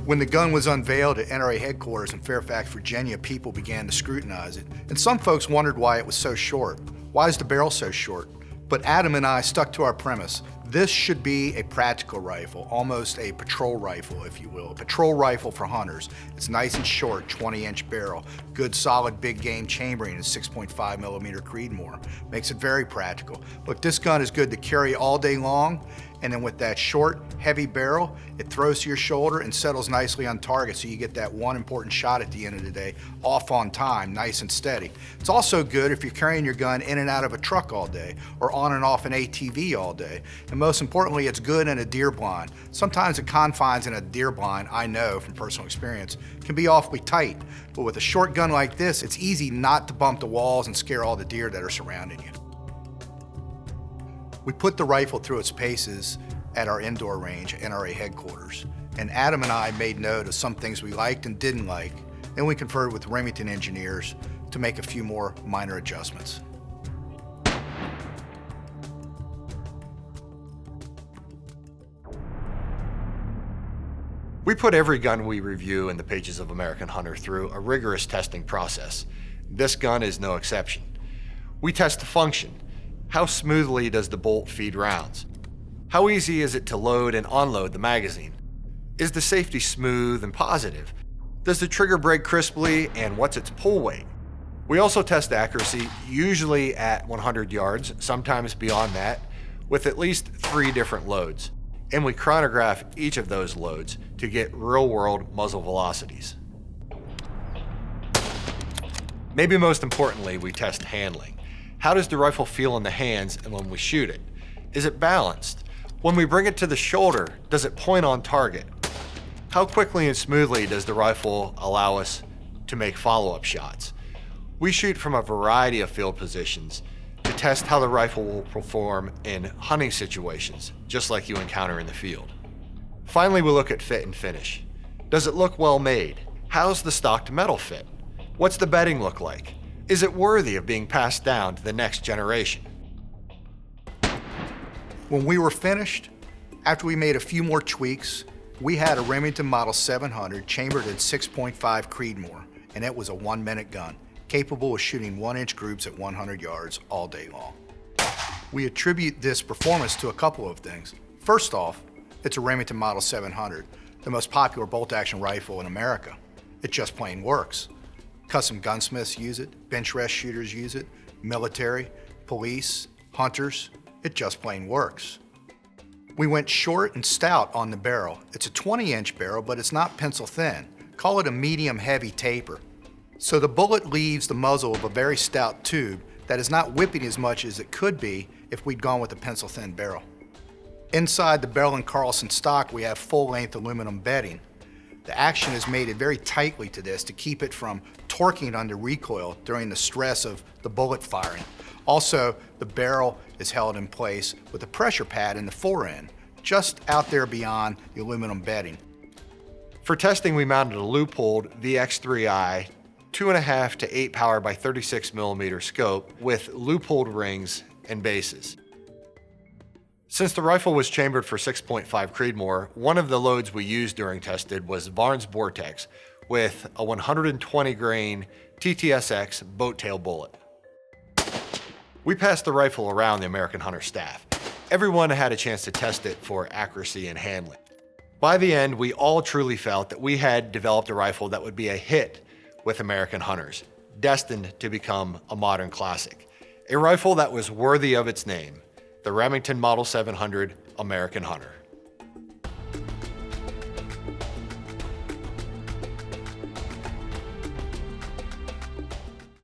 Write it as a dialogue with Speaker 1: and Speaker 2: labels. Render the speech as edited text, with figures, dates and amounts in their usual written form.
Speaker 1: When the gun was unveiled at NRA headquarters in Fairfax, Virginia, people began to scrutinize it. And some folks wondered why it was so short. Why is the barrel so short? But Adam and I stuck to our premise. This should be a practical rifle, almost a patrol rifle, if you will. A patrol rifle for hunters. It's nice and short, 20-inch barrel. Good, solid, big game chambering and 6.5 millimeter Creedmoor. Makes it very practical. Look, this gun is good to carry all day long, and then with that short, heavy barrel, it throws to your shoulder and settles nicely on target, so you get that one important shot at the end of the day, off on time, nice and steady. It's also good if you're carrying your gun in and out of a truck all day, or on and off an ATV all day. And most importantly, it's good in a deer blind. Sometimes the confines in a deer blind, I know from personal experience, can be awfully tight. But with a short gun like this, it's easy not to bump the walls and scare all the deer that are surrounding you. We put the rifle through its paces at our indoor range at NRA headquarters, and Adam and I made note of some things we liked and didn't like. Then we conferred with Remington engineers to make a few more minor adjustments.
Speaker 2: We put every gun we review in the pages of American Hunter through a rigorous testing process. This gun is no exception. We test the function. How smoothly does the bolt feed rounds? How easy is it to load and unload the magazine? Is the safety smooth and positive? Does the trigger break crisply, and what's its pull weight? We also test accuracy, usually at 100 yards, sometimes beyond that, with at least 3 different loads. And we chronograph each of those loads to get real-world muzzle velocities. Maybe most importantly, we test handling. How does the rifle feel in the hands and when we shoot it? Is it balanced? When we bring it to the shoulder, does it point on target? How quickly and smoothly does the rifle allow us to make follow-up shots? We shoot from a variety of field positions to test how the rifle will perform in hunting situations, just like you encounter in the field. Finally, we look at fit and finish. Does it look well made? How's the stocked metal fit? What's the bedding look like? Is it worthy of being passed down to the next generation?
Speaker 1: When we were finished, after we made a few more tweaks, we had a Remington Model 700 chambered at 6.5 Creedmoor, and it was a 1-minute gun, capable of shooting 1-inch groups at 100 yards all day long. We attribute this performance to a couple of things. First off, it's a Remington Model 700, the most popular bolt-action rifle in America. It just plain works. Custom gunsmiths use it, bench rest shooters use it, military, police, hunters. It just plain works. We went short and stout on the barrel. It's a 20-inch barrel, but it's not pencil thin. Call it a medium heavy taper. So the bullet leaves the muzzle of a very stout tube that is not whipping as much as it could be if we'd gone with a pencil thin barrel. Inside the Bell & Carlson stock, we have full-length aluminum bedding. The action is mated very tightly to this to keep it from torquing under recoil during the stress of the bullet firing. Also, the barrel is held in place with a pressure pad in the fore-end, just out there beyond the aluminum bedding.
Speaker 2: For testing, we mounted a Leupold VX3i 2.5 to 8 power by 36 millimeter scope with Leupold rings and bases. Since the rifle was chambered for 6.5 Creedmoor, one of the loads we used during tested was Barnes Vortex with a 120 grain TTSX boat tail bullet. We passed the rifle around the American Hunter staff. Everyone had a chance to test it for accuracy and handling. By the end, we all truly felt that we had developed a rifle that would be a hit with American hunters, destined to become a modern classic. A rifle that was worthy of its name, the Remington Model 700 American Hunter.